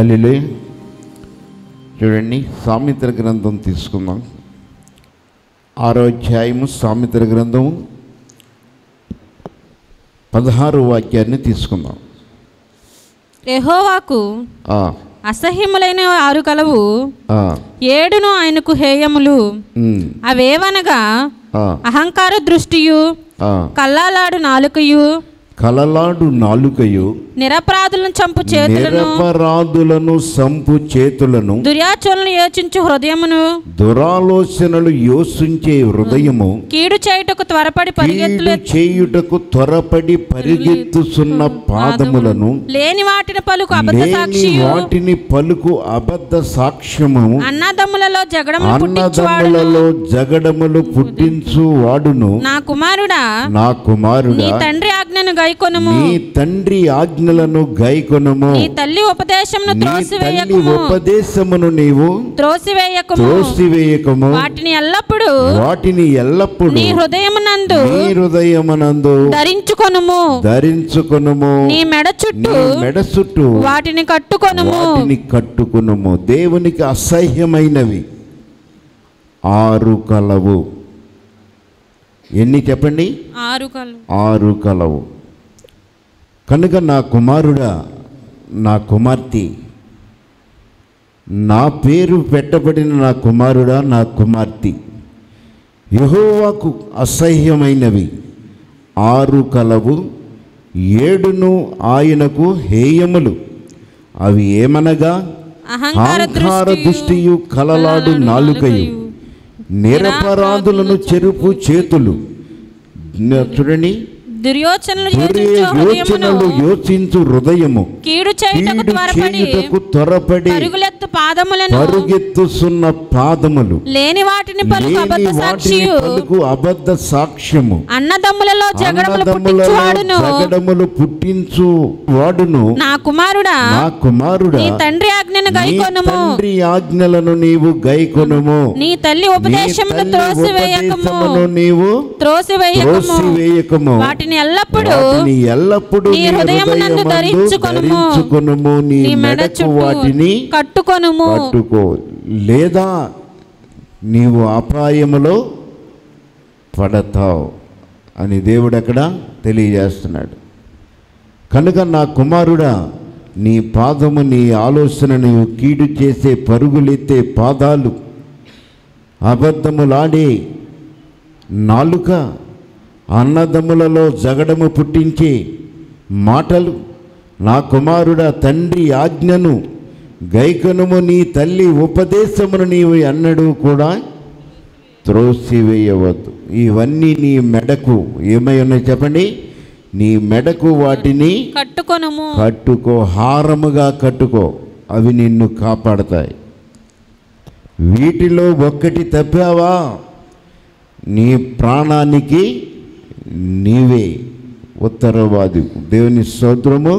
హల్లెలూయా. చూడండి, సామెతల గ్రంథం తీసుకుందాం. 6వ అధ్యాయము సామెతల గ్రంథము 16వ వాక్యాన్ని తీసుకుందాం. యెహోవాకు అసహ్యములైన 6 కలవు, 7 ఆయనకు హేయములు. అవేవనగా అహంకార దృష్టియు, కల్లాలాడు నాలుకయు, నిరపరాధులను చంపు చేతులను, దుర్యాచరణలు యోచించు హృదయమును, దురాలోచనలు యోచించే హృదయము, కీడు చేయుటకు త్వరపడి పరిగెత్తుచున్న పాదములను, లేని వాటిని పలుకు అబద్ధ సాక్ష్యము, అన్నదమ్ములలో జగడములు పుట్టించు వాడును. నా కుమారుడా, నీ తండ్రి ఆజ్ఞను నీ తండ్రి ఆజ్ఞలను గైకొనుము. నీ తల్లి ఉపదేశమును నీవు త్రోసివేయకము. వాటిని ఎల్లప్పుడూ నీ హృదయమునందు ధరించుకొనుము. నీ మెడ చుట్టూ వాటిని కట్టుకొనుము. దేవునికి అసహ్యమైనవి 6 కలవు. ఎన్ని చెప్పండి? 6 కలవు. కనుక నా కుమారుడా, నా కుమార్తె, నా పేరు పెట్టబడిన నా కుమారుడా, నా కుమార్తె, యెహోవాకు అసహ్యమైనవి 6 కలవు, 7 ఆయనకు హేయములు. అవి ఏమనగా అహంకార దృష్టియు, కలలాడు నాలుకయు, నిరపరాధులను చెరుపు చేతులు. చూడండి, దుర్యోచనలు యోచించు హృదయము, కీడు చేయుటకు త్వరపడి పరుగెత్తుచున్న పాదములు, లేని వాటిని పలుకు అబద్ధ సాక్ష్యము, అన్నదమ్ములలో జగడములు పుట్టించు వాడును. నా కుమారుడా, నీ తండ్రి ఆజ్ఞలను నీవు గైకొనుము. నీ తల్లి ఉపదేశమును త్రోసివేయకము. వాటిని ఎల్లప్పుడూ నీ హృదయమునందు ధరించుకొనుము. నీ మెడకు వాటిని కట్టుకో, లేదా నీవు అపాయములో పడతావు అని దేవుడు అక్కడ తెలియజేస్తున్నాడు. కనుక నా కుమారుడా, నీ పాదము, నీ ఆలోచన, నీవు కీడు చేసే పరుగులెత్తే పాదాలు, అబద్ధములాడే నాలుక, అన్నదమ్ములలో జగడము పుట్టించే మాటలు, నా కుమారుడా, తండ్రి ఆజ్ఞను గైకొనుము. నీ తల్లి ఉపదేశమును నీవు ఎన్నడూ కూడా త్రోసివేయవద్దు. ఇవన్నీ నీ మెడకు ఏమై ఉన్నాయి చెప్పండి? నీ మెడకు వాటిని కట్టుకో, హారముగా కట్టుకో. అవి నిన్ను కాపాడతాయి. వీటిలో ఒక్కటి తప్పావా, నీ ప్రాణానికి నీవే ఉత్తరవాది. దేవుని స్తోత్రము,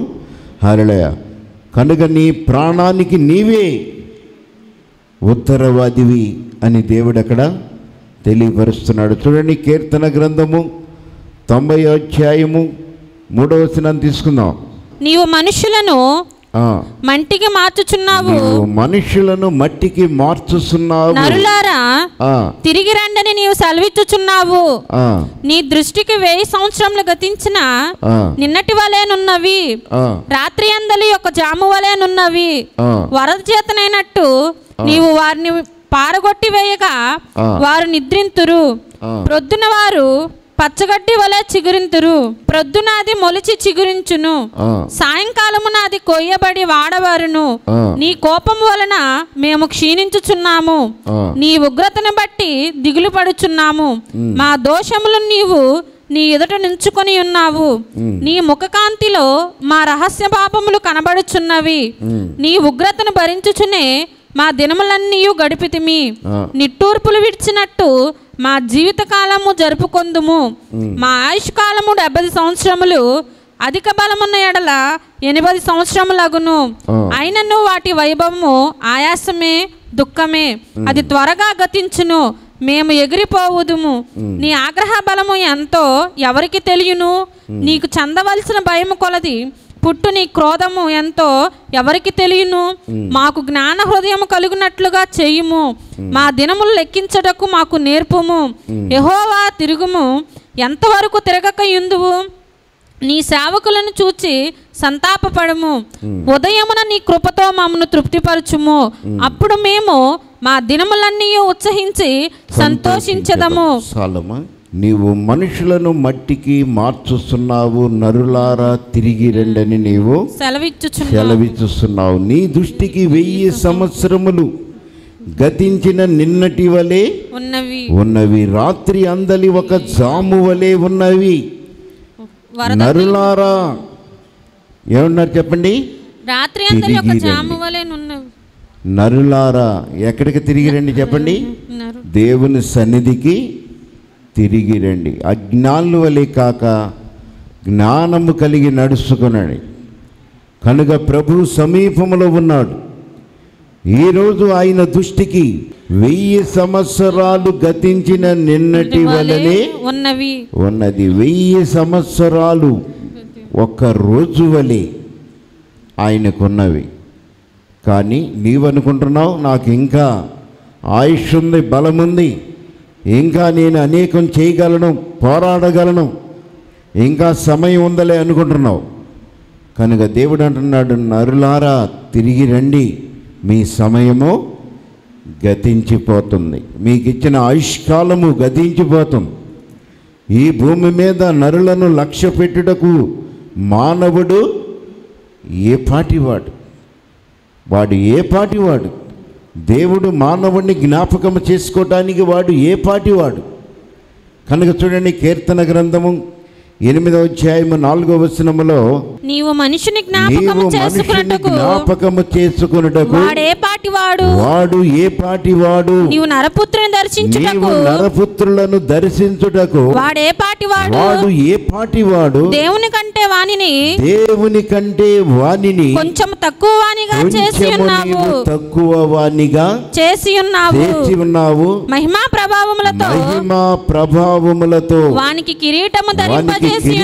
హల్లెలూయా. కనుక నీ ప్రాణానికి నీవే ఉత్తరవాదివి అని దేవుడు అక్కడ తెలియపరుస్తున్నాడు. చూడండి, కీర్తన గ్రంథము 90వ అధ్యాయము 3వ వచనం తీసుకుందాం. నీవు మనుషులను మట్టికి మార్చుచున్నావు, మనుషులను మట్టికి మార్చుచున్నావు. నరులారా, తిరిగి రండని నీవు సెలవిచ్చుచున్నావు. నీ దృష్టికి 1000 సంవత్సరములు గతించిన నిన్నటి వలెనున్నవి, రాత్రి అందలి ఒక జాము వలెనున్నవి. వరద చేతనైనట్టు నీవు వారిని పారగొట్టి వేయగా వారు నిద్రింతురు. ప్రొద్దున వారు పచ్చగడ్డి వలె చిగురింతురు. ప్రొద్దున అది మొలిచి చిగురించును, సాయంకాలమున అది కొయ్యబడి వాడవారును. నీ కోపము వలన మేము క్షీణించుచున్నాము, నీ ఉగ్రతను బట్టి దిగులు పడుచున్నాము. మా దోషములు నీవు నీ ఎదుట నుంచుకొని ఉన్నావు. నీ ముఖకాంతిలో మా రహస్య పాపములు కనబడుచున్నవి. నీ ఉగ్రతను భరించుచునే మా దినములన్నీ గడిపితిమి. నిట్టూర్పులు విడిచినట్టు మా జీవితకాలము జరుపుకొందుము. మా ఆయుష్ కాలము 70 సంవత్సరములు, అధిక బలమున్న ఎడల 80 సంవత్సరములగును. అయినను వాటి వైభవము ఆయాసమే, దుఃఖమే. అది త్వరగా గతించును, మేము ఎగిరిపోవుదుము. నీ ఆగ్రహ బలము ఎంతో ఎవరికి తెలియను. నీకు చెందవలసిన భయము కొలది పుట్టు నీ క్రోధము ఎంతో ఎవరికి తెలియను. మాకు జ్ఞాన హృదయము కలుగునట్లుగా చేయుము. మా దినములు లెక్కించటకు మాకు నేర్పుము. యెహోవా తిరుగుము, ఎంతవరకు తిరగక యుందువు. నీ సేవకులను చూచి సంతాపపడము. ఉదయమున నీ కృపతో మమ్మను తృప్తిపరచుము. అప్పుడు మేము మా దినములన్నీ ఉత్సహించి సంతోషించదము. నీవు మనుషులను మట్టికి మార్చుస్తున్నావు, నరులారా తిరిగి రండని నీవు సెలవిచ్చుచున్నావు. నీ దృష్టికి 1000 సంవత్సరములు గతించిన నిన్నటి వలె ఉన్నవి, రాత్రి అందలి ఒక జాము వలె ఉన్నవి. నరులారా ఏమన్నారు చెప్పండి? రాత్రి అందలి ఒక జాము వలె ఉన్నవి. నరులారా ఎక్కడికి తిరిగి రండి చెప్పండి? దేవుని సన్నిధికి తిరిగి రండి. అజ్ఞానుల వలె కాక జ్ఞానము కలిగి నడుచుకున్నాడు. కనుక ప్రభు సమీపంలో ఉన్నాడు. ఈరోజు ఆయన దృష్టికి 1000 సంవత్సరాలు గతించిన నిన్నటి వలనే ఉన్నది. 1000 సంవత్సరాలు ఒక్క రోజు వలె ఆయనకున్నవి. కానీ నీవనుకుంటున్నావు నాకు ఇంకా ఆయుష్ ఉంది, బలముంది, ఇంకా నేను అనేకం చేయగలను, పోరాడగలను, ఇంకా సమయం ఉందలే అనుకుంటున్నావు. కనుక దేవుడు అంటున్నాడు, నరులారా తిరిగి రండి, మీ సమయము గతించిపోతుంది, మీకు ఇచ్చిన ఆయుష్కాలము గతించిపోతుంది. ఈ భూమి మీద నరులను లక్ష్య పెట్టుటకు మానవుడు ఏ పాటివాడు, వాడు ఏ పాటివాడు. దేవుడు మానవుడిని జ్ఞాపకం చేసుకోవటానికి వాడు ఏ పాటివాడు. కనుక చూడండి, కీర్తన గ్రంథము 8వ అధ్యాయము 4వ వచనములో, నీవు మనిషిని జ్ఞాపకము చేసుకొనుటకు వాడు ఏ పాటివాడు. నీవు నరపుత్రులను దర్శించుటకు వాడు ఏ పాటివాడు. దేవుని కంటే వానిని కొంచెం తక్కువ వానిగా చేసి ఉన్నావు. మహిమా ప్రభావములతో వానికి కిరీటము ధరింపచేసి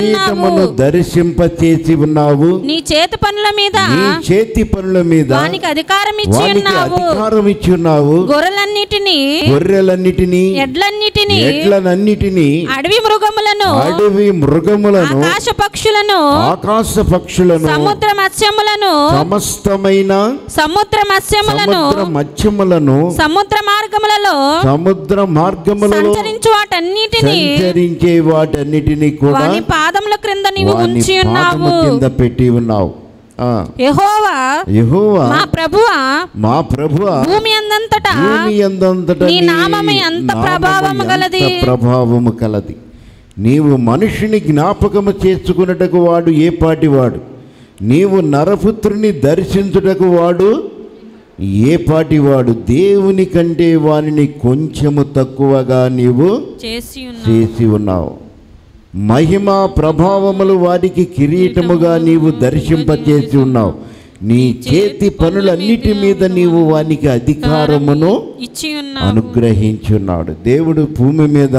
ఉన్నావు. నీ చేతి పనుల మీద వానికి అధికారం ఇచ్చి ఉన్నావు. గొర్రెలన్నిటిని ఎడ్లన్నిటిని అడవి మృగములను ఆకాశ పక్షులను సముద్ర మత్స్యములను సముద్ర మార్గములలో సంచరించే వాటన్నిటిని కూడా పాదముల క్రింద నీవు ఉంచి ఉన్నావు, కింద పెట్టి ఉన్నావు. యెహోవా మా ప్రభువా భూమి అందంతటా నీ నామము ఎంత ప్రభావము కలది. నీవు మనిషిని జ్ఞాపకము చేసుకున్నటకు వాడు ఏ పాటివాడు. నీవు నరపుత్రుని దర్శించుటకు వాడు ఏ పాటివాడు. దేవుని కంటే వానిని కొంచెము తక్కువగా నీవు చేసి ఉన్నావు. మహిమ ప్రభావములు వారికి కిరీటముగా నీవు దర్శింపచేసి ఉన్నావు. నీ చేతి పనులన్నిటి మీద నీవు వానికి అధికారమును అనుగ్రహించున్నాడు. దేవుడు భూమి మీద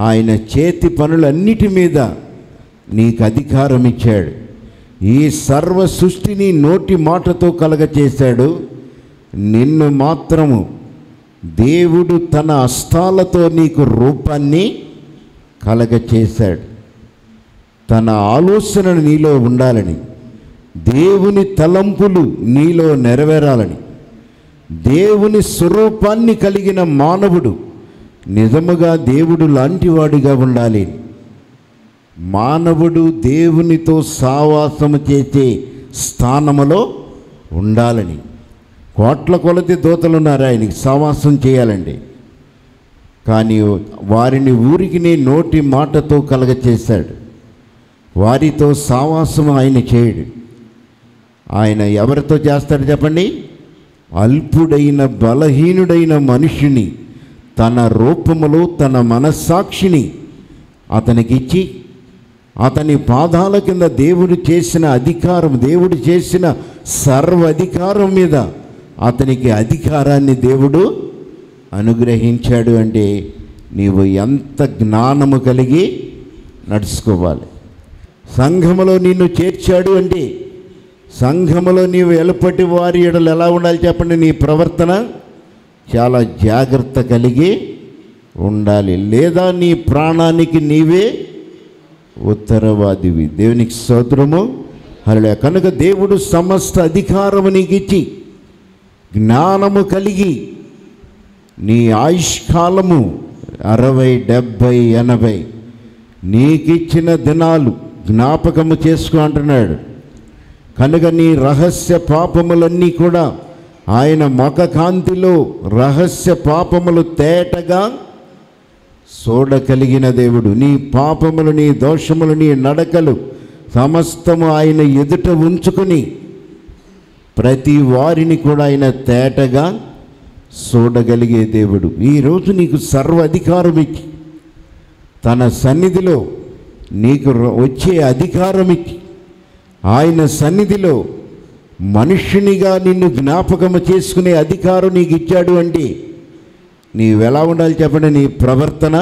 ఆయన చేతి పనులన్నిటి మీద నీకు అధికారం ఇచ్చాడు. ఈ సర్వ సృష్టిని నోటి మాటతో కలగచేశాడు. నిన్ను మాత్రము దేవుడు తన హస్తాలతో నీకు రూపాన్ని కలగచేశాడు. తన ఆలోచనలు నీలో ఉండాలని, దేవుని తలంపులు నీలో నెరవేరాలని, దేవుని స్వరూపాన్ని కలిగిన మానవుడు నిజముగా దేవుడు లాంటివాడిగా ఉండాలి. మానవుడు దేవునితో సావాసము చేసే స్థానములో ఉండాలని. కోట్ల కొలది దూతలున్నారు ఆయనకి సావాసం చేయాలండి. కానీ వారిని ఊరికినే నోటి మాటతో కలగచేశాడు. వారితో సావాసం ఆయన చేయడు. ఆయన ఎవరితో చేస్తాడు చెప్పండి? అల్పుడైన బలహీనుడైన మనుషుని తన రూపములో తన మనస్సాక్షిని అతనికిచ్చి, అతని పాదాల కింద దేవుడు చేసిన అధికారం, దేవుడు చేసిన సర్వ అధికారం మీద అతనికి అధికారాన్ని దేవుడు అనుగ్రహించాడు. అంటే నీవు ఎంత జ్ఞానము కలిగి నడుచుకోవాలి. సంఘములో నిన్ను చేర్చాడు అంటే సంఘములో నీవు ఎలుపటి వారి ఎడలు ఎలా ఉండాలి చెప్పండి? నీ ప్రవర్తన చాలా జాగ్రత్త కలిగి ఉండాలి, లేదా నీ ప్రాణానికి నీవే ఉత్తరవాదివి. దేవునికి స్తోత్రము. హల్లెలూయా. కనుక దేవుడు సమస్త అధికారము నీకు ఇచ్చి జ్ఞానము కలిగి నీ ఆయుష్కాలము 60, 70, 80 నీకిచ్చిన దినాలు జ్ఞాపకము చేసుకో అంటున్నాడు. కనుక నీ రహస్య పాపములన్నీ కూడా ఆయన ముఖ కాంతిలో రహస్య పాపములు తేటగా చూడగలిగిన దేవుడు. నీ పాపములు, నీ దోషములు, నీ నడకలు సమస్తము ఆయన ఎదుట ఉంచుకుని ప్రతి వారిని కూడా ఆయన తేటగా చూడగలిగే దేవుడు. ఈరోజు నీకు సర్వ అధికారం ఇచ్చి తన సన్నిధిలో నీకు వచ్చే అధికారం ఇచ్చి ఆయన సన్నిధిలో మనుష్యునిగా నిన్ను జ్ఞాపకము చేసుకునే అధికారం నీకు ఇచ్చాడు అంటే నీవెలా ఉండాలి చెప్పండి? నీ ప్రవర్తన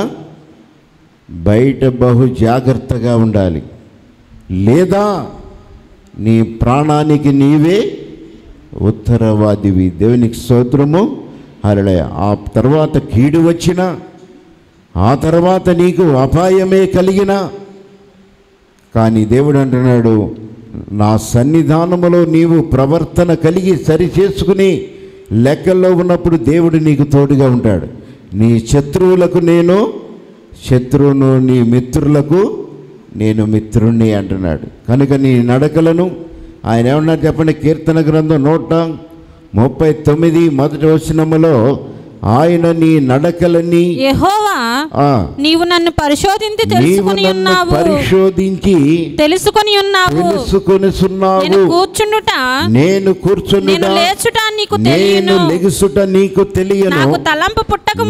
బయట బహు జాగ్రత్తగా ఉండాలి, లేదా నీ ప్రాణానికి నీవే ఉత్తరవాదివి. దేవునికి స్తోత్రము. హల్లెలూయా. ఆ తర్వాత కీడు వచ్చినా, ఆ తర్వాత నీకు అపాయమే కలిగినా, కానీ దేవుడు అంటున్నాడు, నా సన్నిధానములో నీవు ప్రవర్తన కలిగి సరి చేసుకుని లెక్కల్లో ఉన్నప్పుడు దేవుడు నీకు తోడుగా ఉంటాడు. నీ శత్రువులకు నేను శత్రువును, నీ మిత్రులకు నేను మిత్రుణ్ణి అంటున్నాడు. కనుక నీ నడకలను ఆయన ఏమన్నారు చెప్పండి? కీర్తన గ్రంథం 139 మొదటి వచనములో ఆయన నీ నడకలని, యెహోవా నీవు నన్ను పరిశోధించి తెలుసుకొని ఉన్నావు, పరిశోధించి తెలుసుకొని ఉన్నావు. నేను కూర్చుండుట, నేను లేచుట నీకు తెలియను, లెగుసుట నీకు తెలియను. నాకు తలంపు పుట్టక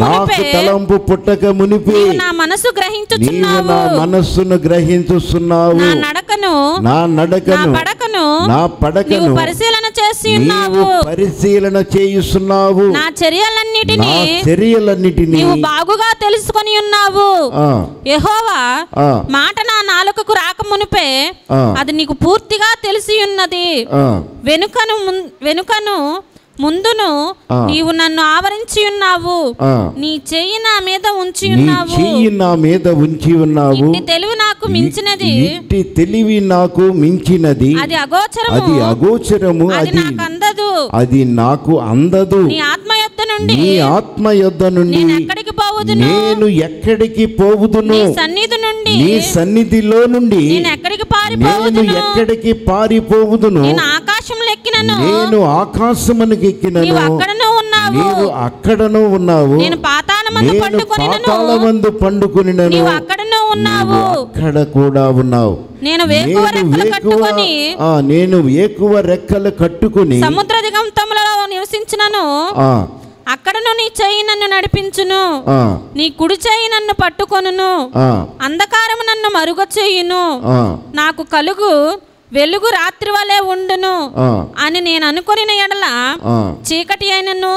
మునిపే నా మనసు గ్రహించుచున్నావు, నా మనస్సును గ్రహించుచున్నావు. నా నడకను నా పడకను పరిశీలన చేయుచున్నావు. నా చర్యలన్నిటిని నీవు బాగుగా తెలుసుకొని ఉన్నావు. యెహోవా మాట నా నాలుకకు రాక మునిపే అది నీకు పూర్తిగా తెలిసి ఉన్నది. వెనుకను ముందును నీవు నన్ను ఆవరించి ఉన్నావు. నీ చెయ్యి నా మీద ఉంచి ఉన్నావు. ఇట్టి తెలివి నాకు మించినది, అది అగోచరము, అది నాకు అందదు. నీ ఆత్మ యొద్ద నుండి నేను ఎక్కడికి పోవుదును? నీ సన్నిధిలో నుండి నేను ఎక్కడికి పారిపోవుదును? నేను ఆకాశమునకు ఎక్కినను, నీవు అక్కడను ఉన్నావు. నేను పాతాళమందు పండుకొనినను, అక్కడ కూడా ఉన్నావు. నేను వేకువ రెక్కలు కట్టుకుని సముద్ర దిగంతములలో నివసించునను, అక్కడను నీ చెయ్యి నన్ను నడిపించును, నీ కుడి చెయ్యి నన్ను పట్టుకొనును. అంధకారము నన్ను మరుగ చేయును, నాకు కలుగు వెలుగు రాత్రి వలె ఉండును అని నేను అనుకుని ఎడల చీకటి అయినను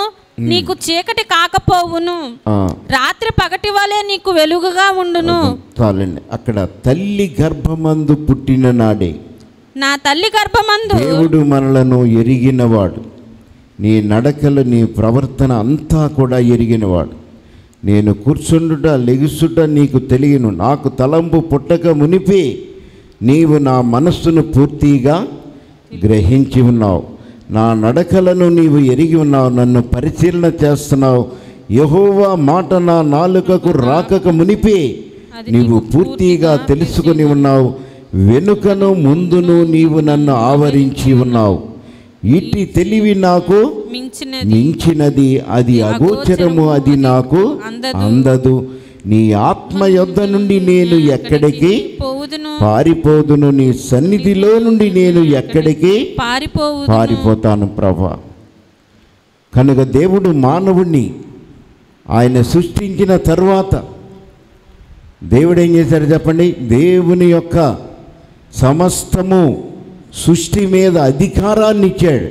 నీకు చీకటి కాకపోవును, రాత్రి పగటి వలె నీకు వెలుగుగా ఉండును. చాలండి. అక్కడ తల్లి గర్భమందు పుట్టిన నాడే, నా తల్లి గర్భమందు దేవుడు మనలను ఎరిగినవాడు. నీ నడకలు, నీ ప్రవర్తన అంతా కూడా ఎరిగినవాడు. నేను కూర్చుండుట, లెగుసుట నీకు తెలియను. నాకు తలంపు పుట్టక మునిపే నీవు నా మనస్సును పూర్తిగా గ్రహించి ఉన్నావు. నా నడకలను నీవు ఎరిగి ఉన్నావు, నన్ను పరిశీలన చేస్తున్నావు. యెహోవా మాట నా నాలుకకు రాకక మునిపే నీవు పూర్తిగా తెలుసుకుని ఉన్నావు. వెనుకను ముందును నీవు నన్ను ఆవరించి ఉన్నావు. ఇట్టి తెలివి నాకు మించినది, అది అగోచరము, అది నాకు అందదు. నీ ఆత్మ యొద్ద నుండి నేను ఎక్కడికి పారిపోదును, నీ సన్నిధిలో నుండి నేను ఎక్కడికి పారిపోతాను ప్రభా. కనుక దేవుడు మానవుణ్ణి ఆయన సృష్టించిన తరువాత దేవుడు ఏం చేశాడు చెప్పండి? దేవుని యొక్క సమస్తము సృష్టి మీద అధికారాన్ని ఇచ్చాడు.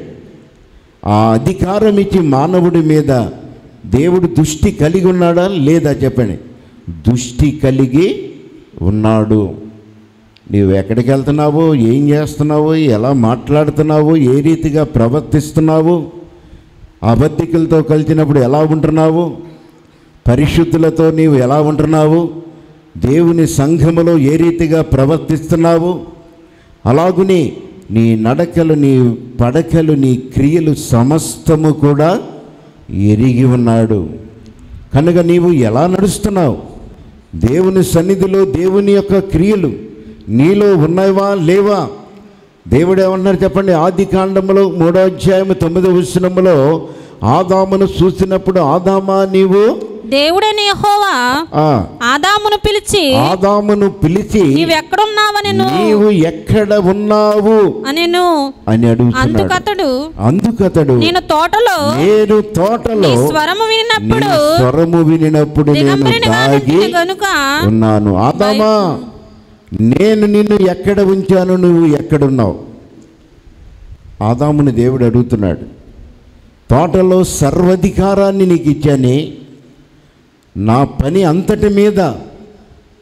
ఆ అధికారం ఇచ్చి మానవుడి మీద దేవుడు దృష్టి కలిగి ఉన్నాడా లేదా చెప్పండి? దృష్టి కలిగి ఉన్నాడు. నీవు ఎక్కడికి వెళ్తున్నావు, ఏం చేస్తున్నావు, ఎలా మాట్లాడుతున్నావు, ఏ రీతిగా ప్రవర్తిస్తున్నావు, అబద్ధికులతో కలిసినప్పుడు ఎలా ఉంటున్నావు, పరిశుద్ధులతో నీవు ఎలా ఉంటున్నావు, దేవుని సంఘములో ఏ రీతిగా ప్రవర్తిస్తున్నావు, అలాగుని నీ నడకలు, నీ పడకలు, నీ క్రియలు సమస్తము కూడా ఎరిగి ఉన్నాడు. కనుక నీవు ఎలా నడుస్తున్నావు, దేవుని సన్నిధిలో దేవుని యొక్క క్రియలు నీలో ఉన్నావా లేవా? దేవుడు ఏమన్నారు చెప్పండి? ఆది కాండములో 3వ అధ్యాయము 9వ వచనములో ఆదామును చూసినప్పుడు, ఆదామా నీవు, దేవుడైన యెహోవా ఆదామును పిలిచి నీవు ఎక్కడ ఉన్నావు అని అడుగుతున్నాడు. అందుకతడు నేను తోటలో స్వరము వినినప్పుడు నేను దాగి ఉన్నాను. ఆదామా, నేను నిన్ను ఎక్కడ ఉంచాను, నువ్వు ఎక్కడున్నావు? ఆదాముని దేవుడు అడుగుతున్నాడు. తోటలో సర్వాధికారాన్ని నీకు ఇచ్చానే, నా పని అంతటి మీద,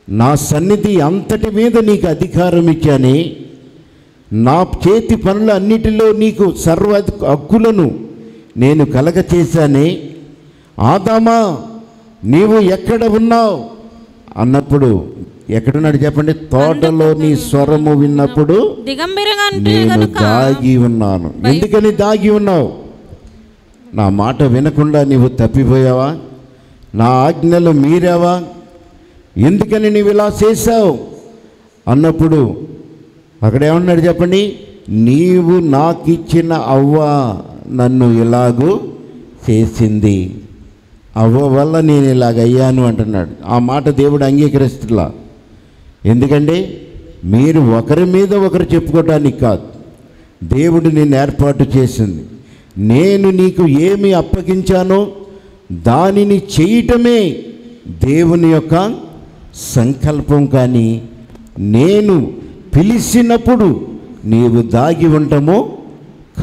నా సన్నిధి అంతటి మీద నీకు అధికారం ఇచ్చానే, నా చేతి పనుల అన్నిటిలో నీకు సర్వ హక్కులను నేను కలగచేశానే, ఆదామా నీవు ఎక్కడ ఉన్నావు అన్నప్పుడు ఎక్కడున్నాడు చెప్పండి? తోటలో నీ స్వరము విన్నప్పుడు నేను దాగి ఉన్నాను. ఎందుకని దాగి ఉన్నావు? నా మాట వినకుండా నీవు తప్పిపోయావా? నా ఆజ్ఞలు మీరావా? ఎందుకని నీవు ఇలా చేశావు అన్నప్పుడు అక్కడ ఏమన్నాడు చెప్పండి? నీవు నాకిచ్చిన అవ్వ నన్ను ఇలాగూ చేసింది, అవ్వ వల్ల నేను ఇలాగయ్యాను అంటున్నాడు. ఆ మాట దేవుడు అంగీకరిస్తులా. ఎందుకంటే మీరు ఒకరి మీద ఒకరు చెప్పుకోవటానికి కాదు, దేవుడు నిన్ను ఏర్పాటు చేసింది. నేను నీకు ఏమి అప్పగించానో దానిని చేయటమే దేవుని యొక్క సంకల్పం. కానీ నేను పిలిచినప్పుడు నీవు దాగి ఉండటమో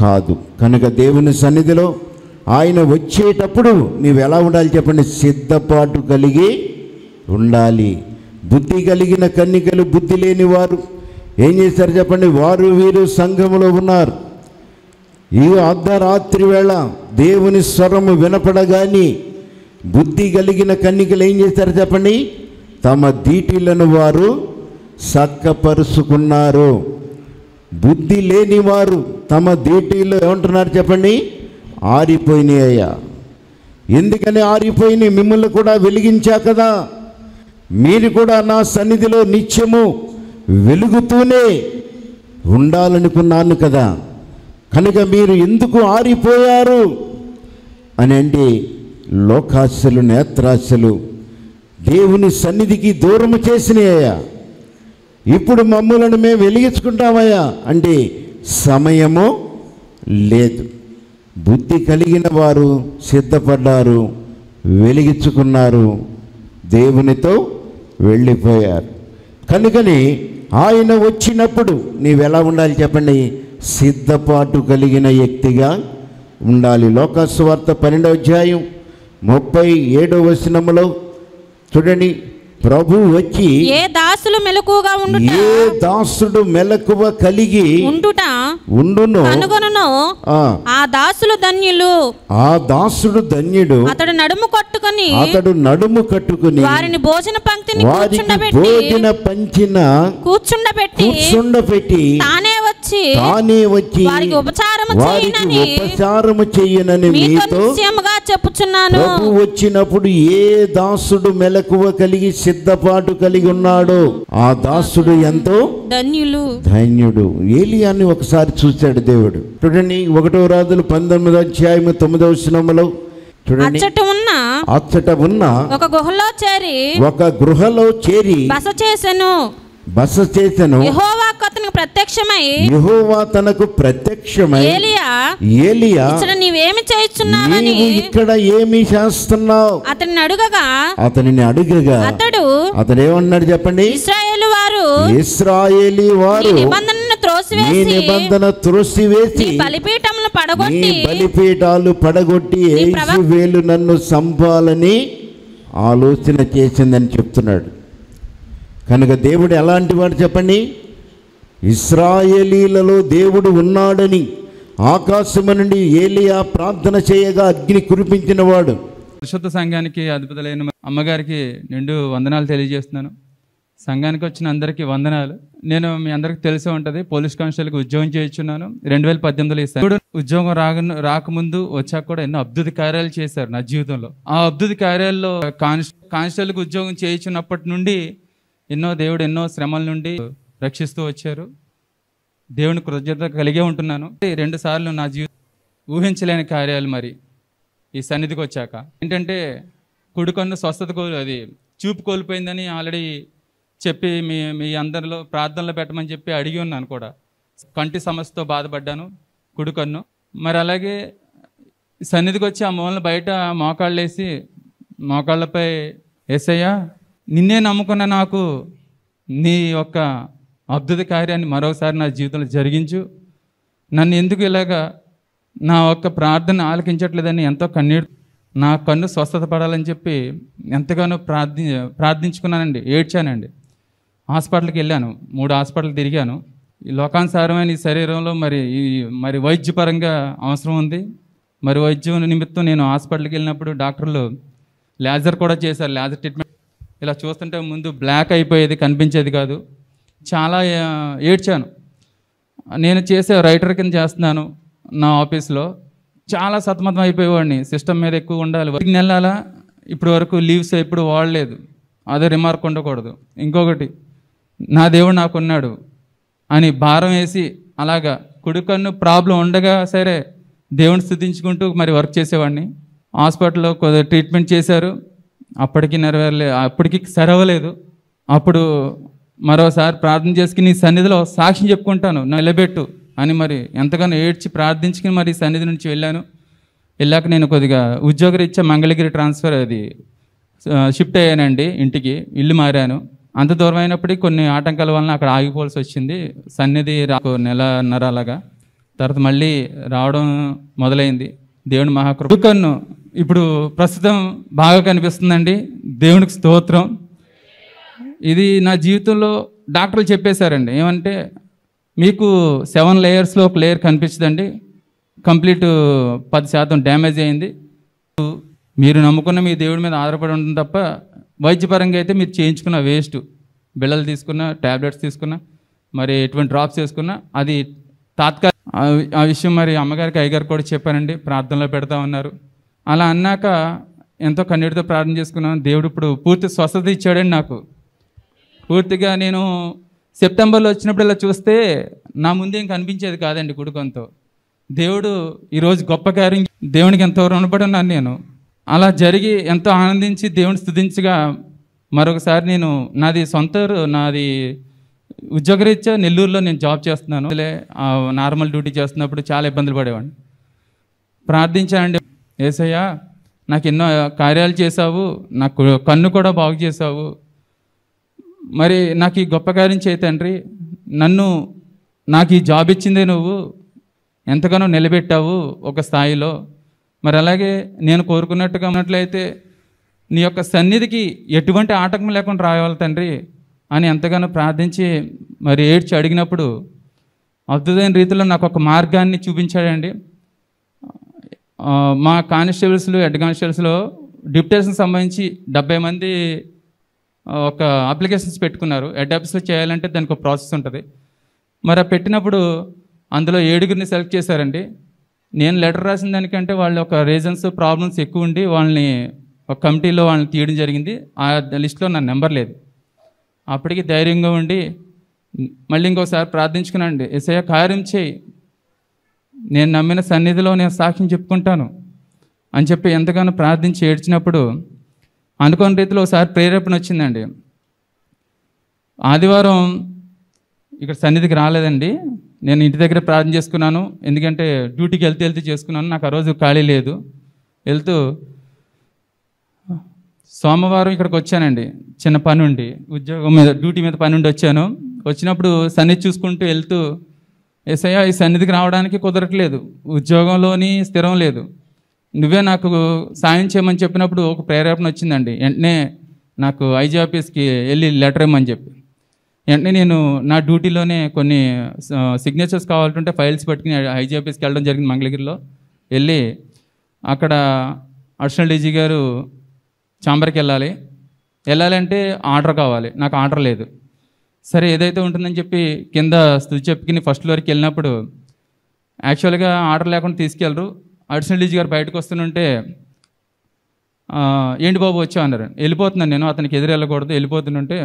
కాదు. కనుక దేవుని సన్నిధిలో ఆయన వచ్చేటప్పుడు నీవు ఎలా ఉండాలి చెప్పండి? సిద్ధపాటు కలిగి ఉండాలి. బుద్ధి కలిగిన కన్నికలు, బుద్ధి లేని వారు ఏం చేశారు చెప్పండి? వారు వీరు సంఘములో ఉన్నారు. ఈ అర్ధరాత్రి వేళ దేవుని స్వరము వినపడగాని బుద్ధి కలిగిన కన్నికలు ఏం చేశారు చెప్పండి? తమ దీటిలను వారు చక్కపరుచుకున్నారు. బుద్ధి లేని వారు తమ దీటిలో ఏమంటున్నారు చెప్పండి? ఆరిపోయినాయ్యా. ఎందుకని ఆరిపోయినాయి? మిమ్మల్ని కూడా వెలిగించా కదా, మీరు కూడా నా సన్నిధిలో నిత్యము వెలుగుతూనే ఉండాలనుకున్నాను కదా, కనుక మీరు ఎందుకు ఆరిపోయారు అని అంటే లోకాశలు, నేత్రాశలు దేవుని సన్నిధికి దూరము చేసినాయ్యా. ఇప్పుడు మమ్ములను మేము వెలిగించుకుంటామయ్యా అంటే సమయము లేదు. బుద్ధి కలిగిన వారు సిద్ధపడ్డారు, వెలిగించుకున్నారు, దేవునితో వెళ్ళిపోయారు. కనుకని ఆయన వచ్చినప్పుడు నీవెలా ఉండాలి చెప్పండి? సిద్ధపాటు కలిగిన వ్యక్తిగా ఉండాలి. లోకాసు సువార్త 12వ అధ్యాయం 37వ వచనములో చూడండి, ప్రభు వచ్చి ఏ దాసులు మెలకువగా ఉండుట, ఏ దాసుడు మెలకువ కలిగి ఉండును కనుగొనును ఆ దాసులు ధన్యులు. ఆ దాసుడు ధన్యుడు. అతడు నడుము కట్టుకుని వారిని భోజన పంక్తిని కూర్చుండబెట్టి తానే వచ్చి వారికి ఉపచారము చేయనని మీతో నిశ్చయముగా చెప్పుచున్నాను. ప్రభు వచ్చినప్పుడు ఏ దాసుడు మెలకువ కలిగి సిద్ధపాటు కలిగి ఉన్నాడో ఆ దాసుడు ఎంతో ధన్యుడు. ఏలియాని ఒకసారి చూశాడు దేవుడు. చూడండి 1వ రాజులు 19వ అధ్యాయము 9వ వచనములో చూడండి, అచ్చట ఉన్న ఒక గృహలో చేరి బస చేసెను. యెహోవా తనకు ప్రత్యక్షమై ఏలియా నీవేమి చేస్తున్నావని, ఇక్కడ ఏమి చేస్తున్నావు అతనిని అడుగగా అతడు ఏమన్నాడు చెప్పండి? ఇశ్రాయేలీ వారు నీ నిబంధన త్రోసివేసి బలిపీఠాలు పడగొట్టి వేలు నన్ను సంపాలని ఆలోచన చేసిందని చెప్తున్నాడు. కనుక దేవుడు ఎలాంటి వాడు చెప్పండి? ఇశ్రాయేలీలలో దేవుడు ఉన్నాడని ఆకాశము నుండి ఏలియా ప్రార్థన చేయగా అగ్ని కురిపించినవాడు. పరిశుద్ధ సంఘానికి అధిపతులైన అమ్మగారికి నిండు వందనాలు తెలియజేస్తున్నాను. సంఘానికి వచ్చిన అందరికీ వందనాలు. నేను మీ అందరికీ తెలిసే ఉంటుంది, పోలీస్ కానిస్టేబుల్కి ఉద్యోగం చేయించున్నాను. 2018లో ఇస్తాను. ఉద్యోగం రాకముందు వచ్చాక కూడా ఎన్నో అద్భుత కార్యాలు చేశారు నా జీవితంలో. ఆ అద్భుత కార్యాల్లో కానిస్టేబుల్కి ఉద్యోగం చేయించున్నప్పటి నుండి దేవుడు ఎన్నో శ్రమల నుండి రక్షిస్తూ వచ్చారు. దేవుని కృతజ్ఞత కలిగే ఉంటున్నాను. 2 సార్లు నా జీవితం ఊహించలేని కార్యాలు మరి ఈ సన్నిధికి వచ్చాక ఏంటంటే, కుడికన్ను స్వస్థత అది చూపు కోల్పోయిందని ఆల్రెడీ చెప్పి మీ అందరిలో ప్రార్థనలో పెట్టమని చెప్పి అడిగి ఉన్నాను కూడా. కంటి సమస్యతో బాధపడ్డాను, కుడికన్ను. మరి అలాగే సన్నిధికి వచ్చి ఆ మూలన బయట మోకాళ్ళేసి మోకాళ్ళపై యేసయ్యా నిన్నే నమ్ముకున్న నాకు నీ యొక్క అద్భుత కార్యాన్ని మరోసారి నా జీవితంలో జరిగించు, నన్ను ఎందుకు ఇలాగా నా ఒక్క ప్రార్థన ఆలకించట్లేదని ఎంతో నా కన్ను స్వస్థత పడాలని చెప్పి ఎంతగానో ప్రార్థించుకున్నానండి, ఏడ్చానండి. హాస్పిటల్కి వెళ్ళాను, 3 హాస్పిటల్ తిరిగాను. ఈ లోకానుసారమైన ఈ శరీరంలో మరి వైద్యపరంగా అవసరం ఉంది. మరి వైద్యం నిమిత్తం నేను హాస్పిటల్కి వెళ్ళినప్పుడు డాక్టర్లు లేజర్ కూడా చేశారు, లేజర్ ట్రీట్మెంట్. ఇలా చూస్తుంటే ముందు బ్లాక్ అయిపోయేది, కనిపించేది కాదు. చాలా ఏడ్చాను. నేను చేసే రైటర్ కింద చేస్తున్నాను నా ఆఫీస్లో. చాలా సతమతం అయిపోయేవాడిని, సిస్టమ్ మీద ఎక్కువ ఉండాలి. 1 నెలల ఇప్పటి వరకు లీవ్స్ ఎప్పుడు వాడలేదు, అదే రిమార్క్ ఉండకూడదు. ఇంకొకటి, నా దేవుడు నాకున్నాడు అని భారం వేసి అలాగా కుడికన్ను ప్రాబ్లం ఉండగా సరే దేవుని స్తుతించుకుంటూ మరి వర్క్ చేసేవాడిని. హాస్పిటల్లో కొద్దిగా ట్రీట్మెంట్ చేశారు, అప్పటికి అప్పటికి సరవలేదు. అప్పుడు మరోసారి ప్రార్థన చేసుకుని నీ సన్నిధిలో సాక్ష్యం చెప్పుకుంటాను, నిలబెట్టు అని మరి ఎంతగానో ఏడ్చి ప్రార్థించుకుని మరి సన్నిధి నుంచి వెళ్ళాక నేను కొద్దిగా ఉద్యోగరీత్యా మంగళగిరి ట్రాన్స్ఫర్ షిఫ్ట్ అయ్యానండి, ఇంటికి ఇల్లు మారాను. అంత దూరం అయినప్పటికీ కొన్ని ఆటంకాల వలన అక్కడ ఆగిపోవాల్సి వచ్చింది. సన్నిధి 1.5 నెల అలాగా. తర్వాత మళ్ళీ రావడం మొదలైంది. దేవుని మహాకృప. కన్ను ఇప్పుడు ప్రస్తుతం బాగా కనిపిస్తుందండి, దేవునికి స్తోత్రం. ఇది నా జీవితంలో డాక్టర్లు చెప్పేశారండి, ఏమంటే మీకు 7 లేయర్స్లో ఒక లేయర్ కనిపించదండి, కంప్లీట్ 10% డ్యామేజ్ అయింది. మీరు నమ్ముకున్న మీ దేవుడి మీద ఆధారపడి ఉంటుంది తప్ప వైద్యపరంగా అయితే మీరు చేయించుకున్న వేస్ట్. బిళ్ళలు తీసుకున్న, ట్యాబ్లెట్స్ తీసుకున్న, మరి ఎటువంటి డ్రాప్స్ వేసుకున్నా అది తాత్కాలిక. ఆ విషయం మరి అమ్మగారికి అయ్యగారు కూడా చెప్పానండి, ప్రార్థనలో పెడతా ఉన్నారు. అలా అన్నాక ఎంతో కన్నీటితో ప్రార్థన చేసుకున్నాను. దేవుడు ఇప్పుడు పూర్తి స్వస్థత ఇచ్చాడండి నాకు. పూర్తిగా నేను సెప్టెంబర్లో వచ్చినప్పుడు ఇలా చూస్తే నా ముందేం కనిపించేది కాదండి కుడికంతో. దేవుడు ఈరోజు గొప్ప కార్యం, దేవునికి ఎంతో రుణపడి ఉన్నాను నేను. అలా జరిగి ఎంతో ఆనందించి దేవుని స్తుతించగా మరొకసారి నాది ఉద్యోగరీత్యా నెల్లూరులో నేను జాబ్ చేస్తున్నాను. నార్మల్ డ్యూటీ చేస్తున్నప్పుడు చాలా ఇబ్బందులు పడేవాడిని. ప్రార్థించానండి, యేసయ్యా నాకు ఎన్నో కార్యాలు చేశావు, నాకు కన్ను కూడా బాగు చేశావు, మరి నాకు ఈ గొప్ప కార్యం చేయి తండ్రి, నాకు ఈ జాబ్ ఇచ్చిందే నువ్వు, ఎంతగానో నిలబెట్టావు ఒక స్థాయిలో. మరి అలాగే నేను కోరుకున్నట్టుగా ఉన్నట్లయితే నీ యొక్క సన్నిధికి ఎటువంటి ఆటంకం లేకుండా రావాలి తండ్రి అని ఎంతగానో ప్రార్థించి మరి ఏడ్చి అడిగినప్పుడు అద్భుతమైన రీతిలో నాకు ఒక మార్గాన్ని చూపించాడండి. మా కానిస్టేబుల్స్లో, హెడ్ కానిస్టేబుల్స్లో డిప్యుటేషన్కి సంబంధించి 70 మంది ఒక అప్లికేషన్స్ పెట్టుకున్నారు. హెడ్ ఆఫీస్లో చేయాలంటే దానికి ఒక ప్రాసెస్ ఉంటుంది. మరి పెట్టినప్పుడు అందులో 7గురిని సెలెక్ట్ చేశారండి. నేను లెటర్ రాసిన దానికంటే వాళ్ళు ఒక రీజన్స్, ప్రాబ్లమ్స్ ఎక్కువ ఉండి వాళ్ళని ఒక కమిటీలో వాళ్ళని తీయడం జరిగింది. ఆ లిస్ట్లో నా నెంబర్ లేదు. అప్పటికి ధైర్యంగా ఉండి మళ్ళీ ఇంకోసారి ప్రార్థించుకున్నానండి, యేసయ్య కార్యం చేయి, నేను నమ్మిన సన్నిధిలో నేను సాక్ష్యం చెప్పుకుంటాను అని చెప్పి ఎంతగానో ప్రార్థించి ఏడ్చినప్పుడు అనుకోని రీతిలో ఒకసారి ప్రేరేపణ వచ్చిందండి. ఆదివారం ఇక్కడ సన్నిధికి రాలేదండి, నేను ఇంటి దగ్గర ప్రార్థన చేసుకున్నాను. ఎందుకంటే డ్యూటీకి వెళ్తూ చేసుకున్నాను, నాకు ఆ రోజు ఖాళీ లేదు. వెళ్తూ సోమవారం ఇక్కడికి వచ్చానండి, చిన్న పని ఉండి, ఉద్యోగం మీద డ్యూటీ మీద పని ఉండి వచ్చాను. వచ్చినప్పుడు సన్నిధి చూసుకుంటూ వెళ్తూ, యేసయ్య ఈ సన్నిధికి రావడానికి కుదరట్లేదు, ఉద్యోగంలోని స్థిరం లేదు, నువ్వే నాకు సాయం చేయమని చెప్పినప్పుడు ఒక ప్రేరేపణ వచ్చిందండి. వెంటనే నాకు ఐజీ ఆఫీస్కి వెళ్ళి లెటర్ ఇవ్వమని చెప్పి వెంటనే నేను నా డ్యూటీలోనే కొన్ని సిగ్నేచర్స్ కావాలంటే ఫైల్స్ పట్టుకుని ఐజీఆఫీస్కి వెళ్ళడం జరిగింది. మంగళగిరిలో వెళ్ళి అక్కడ అడిషనల్ డీజీ గారు ఛాంబర్కి వెళ్ళాలంటే ఆర్డర్ కావాలి. నాకు ఆర్డర్ లేదు. సరే ఏదైతే ఉంటుందని చెప్పి కింద స్థుతి చెప్పుకుని ఫస్ట్ ఫ్లోర్కి వెళ్ళినప్పుడు యాక్చువల్గా ఆర్డర్ లేకుండా తీసుకెళ్ళరు. అడిషనల్ డీజీ గారు బయటకు వస్తుంటే ఏంటి బాబు వచ్చా అన్నారు. వెళ్ళిపోతున్నాను నేను, అతనికి ఎదురు వెళ్ళకూడదు, వెళ్ళిపోతుంటే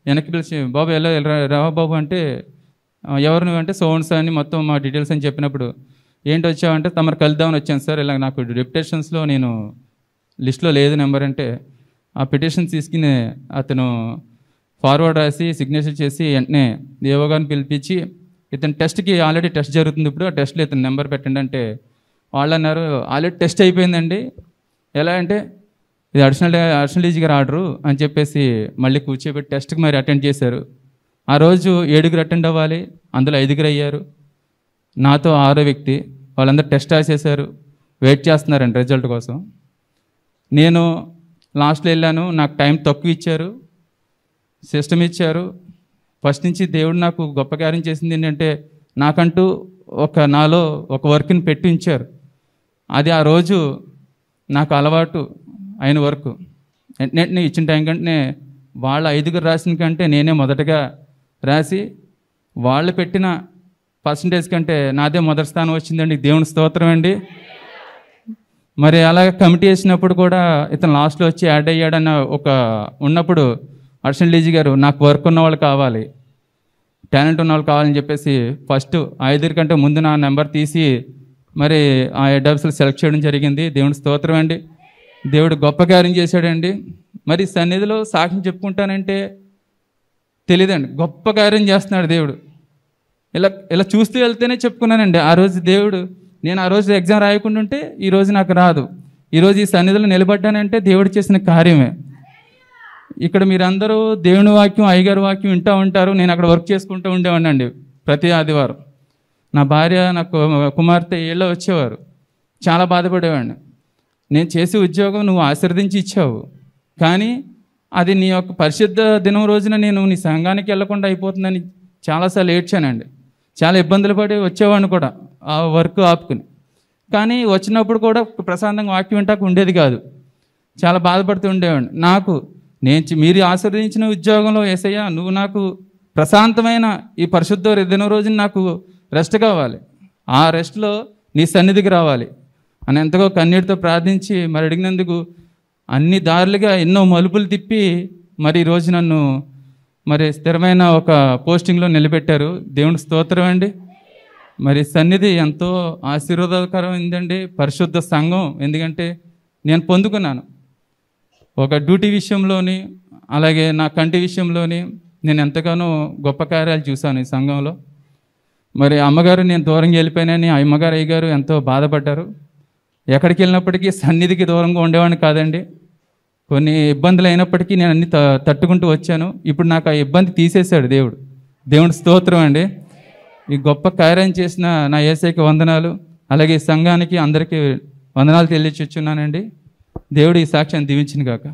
వెనక్కి పిలిచి బాబు రావా బాబు అంటే ఎవరు నువ్వు అంటే సోన్స్ అని మొత్తం మా డీటెయిల్స్ అని చెప్పినప్పుడు ఏంటి వచ్చావంటే తమరు కలుద్దామని వచ్చాను సార్, ఇలా నాకు డిప్యుటేషన్స్లో నేను లిస్ట్లో లేదు నెంబర్ అంటే ఆ పిటిషన్ తీసుకుని అతను ఫార్వర్డ్ రాసి సిగ్నేచర్ చేసి వెంటనే దేవో గారిని పిలిపించి ఇతను టెస్ట్కి ఆల్రెడీ టెస్ట్ జరుగుతుంది, ఇప్పుడు ఆ టెస్ట్లో ఇతను నెంబర్ పెట్టండి అంటే వాళ్ళు అన్నారు ఆల్రెడీ టెస్ట్ అయిపోయిందండి. ఎలా అంటే ఇది అడిషనల్ డీజీ గారు ఆర్డరు అని చెప్పేసి మళ్ళీ కూర్చోబెట్టి టెస్ట్కి మరి అటెండ్ చేశారు. ఆ రోజు 7 అటెండ్ అవ్వాలి, అందులో 5 అయ్యారు. నాతో 6వ వ్యక్తి. వాళ్ళందరూ టెస్ట్ రాసేసారు, వెయిట్ చేస్తున్నారండి రిజల్ట్ కోసం. నేను లాస్ట్లో వెళ్ళాను, నాకు టైం తక్కువ ఇచ్చారు, సిస్టమ్ ఇచ్చారు. ఫస్ట్ నుంచి దేవుడు నాకు గొప్ప కార్యం చేసింది ఏంటంటే నాకంటూ నాలో ఒక వర్క్ని పెట్టి ఉంచారు. అది ఆ రోజు నాకు అలవాటు అయిన వర్క్. వెంటనే ఇచ్చిన టైం కంటే వాళ్ళ 5 రాసిన కంటే నేనే మొదటగా రాసి వాళ్ళు పెట్టిన పర్సంటేజ్ కంటే నాదే మొదటి స్థానం వచ్చిందండి. దేవుని స్తోత్రం అండి. మరి అలాగే కమిటీ వేసినప్పుడు కూడా ఇతను లాస్ట్లో వచ్చి యాడ్ అయ్యాడన్న ఉన్నప్పుడు అడిషనల్ డీజీ గారు నాకు వర్క్ ఉన్న వాళ్ళు కావాలి, టాలెంట్ ఉన్న వాళ్ళు కావాలని చెప్పేసి ఫస్ట్ 5 కంటే ముందు నా నెంబర్ తీసి మరి ఆ హెడ్ ఆఫీసులు సెలెక్ట్ చేయడం జరిగింది. దేవుని స్తోత్రం అండి. దేవుడు గొప్ప కార్యం చేశాడండి. మరి సన్నిధిలో సాక్ష్యం చెప్పుకుంటానంటే తెలియదండి, గొప్ప కార్యం చేస్తున్నాడు దేవుడు. ఇలా చూస్తూ వెళ్తేనే చెప్పుకున్నానండి. ఆ రోజు దేవుడు, నేను ఆ రోజు ఎగ్జామ్ రాయకుండా ఉంటే ఈరోజు నాకు రాదు. ఈరోజు ఈ సన్నిధిలో నిలబడ్డానంటే దేవుడు చేసిన కార్యమే. ఇక్కడ మీరందరూ దేవుని వాక్యం, అయ్యగారి వాక్యం వింటూ ఉంటారు. నేను అక్కడ వర్క్ చేసుకుంటూ ఉండేవాడినండి ప్రతి ఆదివారం. నా భార్య, నా కుమార్తె ఏళ్ళో వచ్చేవారు. చాలా బాధపడేవాడిని. నేను చేసే ఉద్యోగం నువ్వు ఆశీర్వదించి ఇచ్చావు, కానీ అది నీ యొక్క పరిశుద్ధ దినం రోజున నేను నీ సంఘానికి వెళ్లకుండా అయిపోతుందని చాలాసార్లు ఏడ్చానండి. చాలా ఇబ్బందులు పడి వచ్చేవాడిని కూడా ఆ వర్క్ ఆపుకుని. కానీ వచ్చినప్పుడు కూడా ప్రశాంతంగా వాక్యం వింటాకు ఉండేది కాదు. చాలా బాధపడుతూ ఉండేవాడిని. మీరు ఆశీర్వదించిన ఉద్యోగంలో యేసయ్యా నువ్వు నాకు ప్రశాంతమైన ఈ పరిశుద్ధ దినం రోజున నాకు రెస్ట్ కావాలి, ఆ రెస్ట్లో నీ సన్నిధికి రావాలి అని ఎంతగా కన్నీటితో ప్రార్థించి మరి అడిగినందుకు అన్ని దారులుగా ఎన్నో మలుపులు తిప్పి మరి ఈరోజు నన్ను మరి స్థిరమైన ఒక పోస్టింగ్లో నిలబెట్టారు. దేవుని స్తోత్రం అండి. మరి సన్నిధి ఎంతో ఆశీర్వాదకరమైందండి. పరిశుద్ధ సంఘం, ఎందుకంటే నేను పొందుకున్నాను ఒక డ్యూటీ విషయంలోని, అలాగే నా కంటి విషయంలోని నేను ఎంతగానో గొప్ప కార్యాలు చూశాను ఈ సంఘంలో. మరి అమ్మగారు నేను దూరంగా వెళ్ళిపోయానని అమ్మగారు అయ్యగారు ఎంతో బాధపడ్డారు. ఎక్కడికి వెళ్ళినప్పటికీ సన్నిధికి దూరంగా ఉండేవాడిని కాదండి. కొన్ని ఇబ్బందులు అయినప్పటికీ నేను అన్ని తట్టుకుంటూ వచ్చాను. ఇప్పుడు నాకు ఆ ఇబ్బంది తీసేశాడు దేవుడు. దేవుడి స్తోత్రం అండి. ఈ గొప్ప కార్యం చేసిన నా యేసయ్యకి వందనాలు, అలాగే సంఘానికి అందరికీ వందనాలు తెలియచున్నానండి. దేవుడు ఈ సాక్ష్యాన్ని దీవించును గాక.